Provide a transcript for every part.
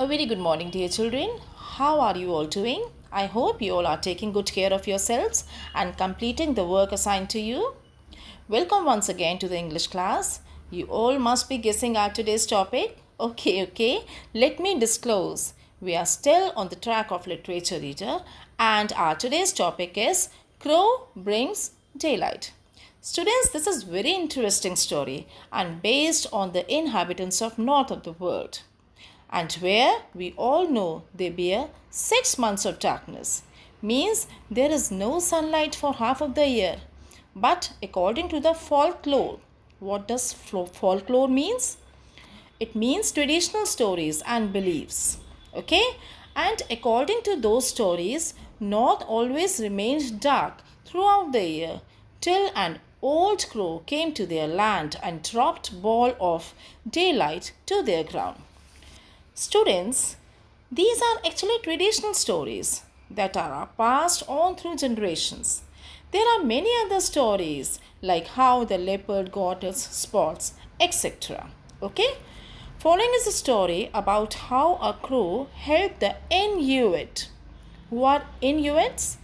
A very good morning, dear children. How are you all doing? I hope you all are taking good care of yourselves and completing the work assigned to you. Welcome once again to the English class. You all must be guessing our today's topic. Okay. Let me disclose. We are still on the track of literature reader and our today's topic is Crow Brings Daylight. Students, this is very interesting story and based on the inhabitants of north of the world, and where we all know they bear 6 months of darkness, means there is no sunlight for half of the year. But according to the folklore, what does folklore means? It means traditional stories and beliefs. Okay? And according to those stories, north always remained dark throughout the year till an old crow came to their land and dropped ball of daylight to their ground. Students, these are actually traditional stories that are passed on through generations. There are many other stories like how the leopard got its spots, etc. Okay? Following is a story about how a crow helped the Inuit. Who are Inuits?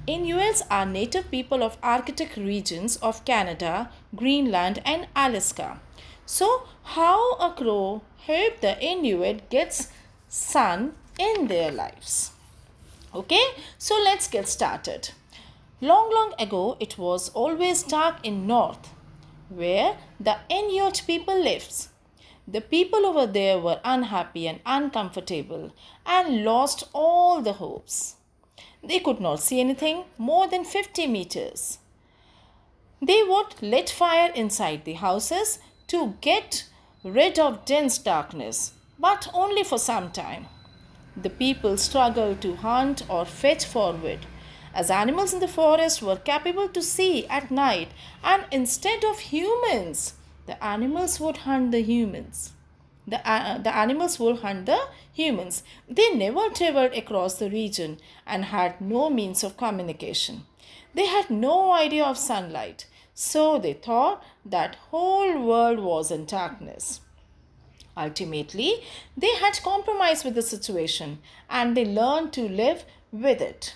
Inuits are native people of Arctic regions of Canada, Greenland and Alaska. So, how a crow helped the Inuit gets sun in their lives. Okay, so let's get started. Long ago, it was always dark in north, where the Inuit people lives. The people over there were unhappy and uncomfortable and lost all the hopes. They could not see anything more than 50 meters. They would lit fire inside the houses to get rid of dense darkness, but only for some time. The people struggled to hunt or fetch forward, as animals in the forest were capable to see at night, and instead of humans, the animals would hunt the humans. The animals would hunt the humans. They never traveled across the region and had no means of communication. They had no idea of sunlight, so they thought that whole world was in darkness. Ultimately, they had compromised with the situation and they learned to live with it.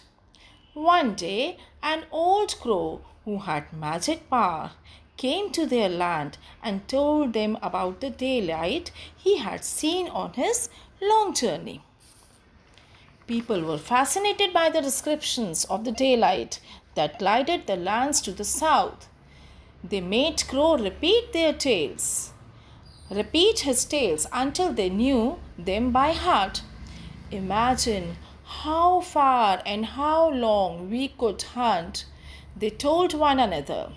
One day, an old crow who had magic power came to their land and told them about the daylight he had seen on his long journey. People were fascinated by the descriptions of the daylight that lighted the lands to the south. They made Crow repeat his tales until they knew them by heart. Imagine how far and how long we could hunt, they told one another.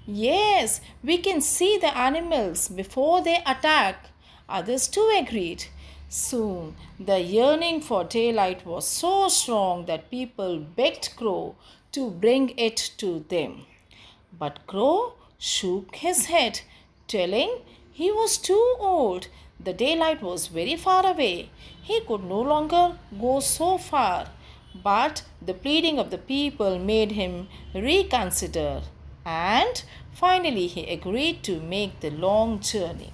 Yes, we can see the animals before they attack. Others too agreed. Soon, the yearning for daylight was so strong that people begged Crow to bring it to them. But Crow shook his head, telling he was too old. The daylight was very far away. He could no longer go so far. But the pleading of the people made him reconsider, and finally he agreed to make the long journey.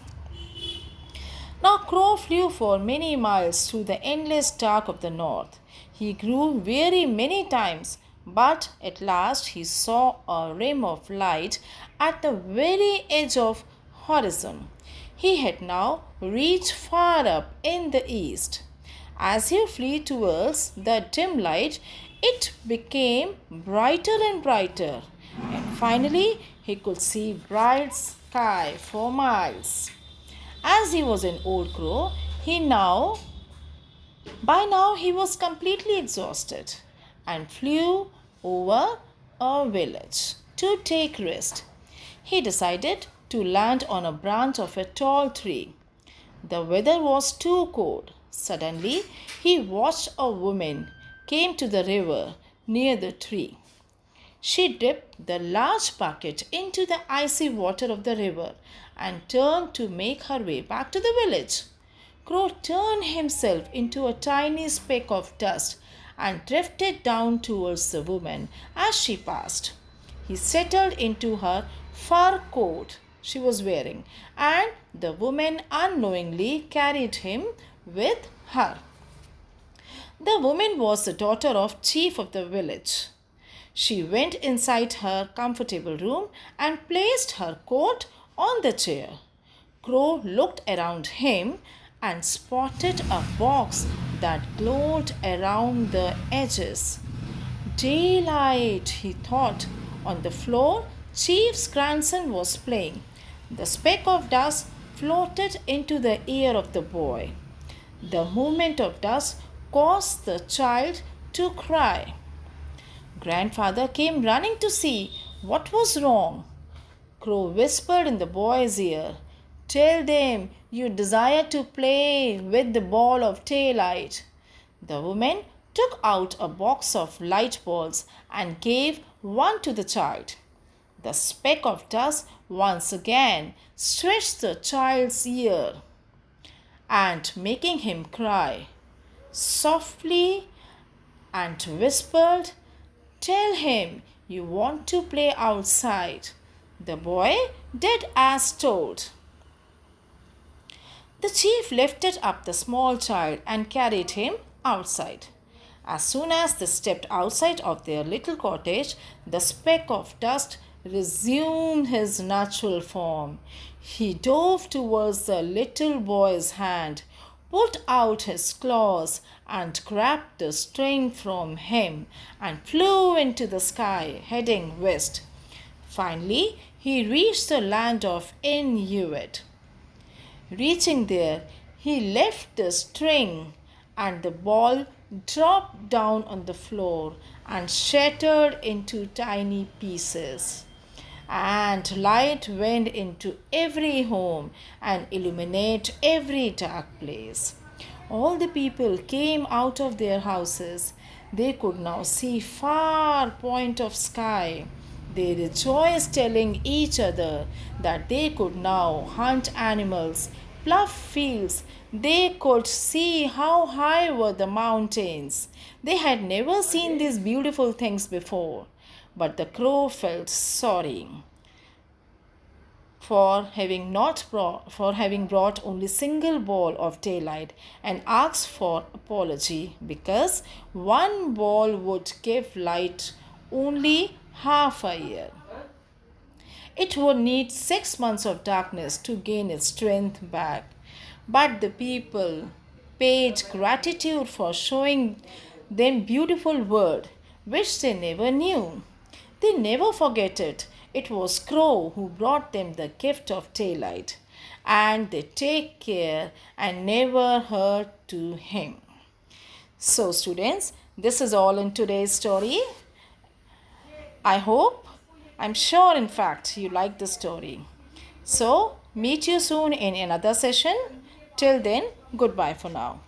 Now Crow flew for many miles through the endless dark of the north. He grew weary many times, but at last he saw a rim of light at the very edge of horizon. He had now reached far up in the east. As he flew towards the dim light, it became brighter and brighter, and finally he could see bright sky for miles. As he was an old crow, by now he was completely exhausted and flew over a village to take rest. He decided to land on a branch of a tall tree. The weather was too cold. Suddenly, he watched a woman came to the river near the tree. She dipped the large bucket into the icy water of the river and turned to make her way back to the village. Crow turned himself into a tiny speck of dust and drifted down towards the woman as she passed. He settled into her fur coat she was wearing, and the woman unknowingly carried him with her. The woman was the daughter of chief of the village. She went inside her comfortable room and placed her coat on the chair. Crow looked around him and spotted a box that glowed around the edges. Daylight, he thought. On the floor, Chief's grandson was playing. The speck of dust floated into the ear of the boy. The movement of dust caused the child to cry. Grandfather came running to see what was wrong. Crow whispered in the boy's ear, "Tell them you desire to play with the ball of daylight." The woman took out a box of light balls and gave one to the child. The speck of dust once again stretched the child's ear and making him cry softly and whispered, "Tell him you want to play outside." The boy did as told. The chief lifted up the small child and carried him outside. As soon as they stepped outside of their little cottage, the speck of dust resumed his natural form. He dove towards the little boy's hand, put out his claws, and grabbed the string from him and flew into the sky, heading west. Finally, he reached the land of Inuit. Reaching there, he left the string and the ball dropped down on the floor and shattered into tiny pieces. And light went into every home and illuminated every dark place. All the people came out of their houses. They could now see far point of sky. They rejoiced, telling each other that they could now hunt animals, plough fields. They could see how high were the mountains. They had never seen these beautiful things before. But the crow felt sorry for having brought only single ball of daylight and asked for apology because one ball would give light only half a year. It would need 6 months of darkness to gain its strength back. But the people paid gratitude for showing them beautiful world which they never knew. They never forget it. It was Crow who brought them the gift of daylight, and they take care and never hurt to him. So students, this is all in today's story. I'm sure in fact you like the story. So meet you soon in another session. Till then, goodbye for now.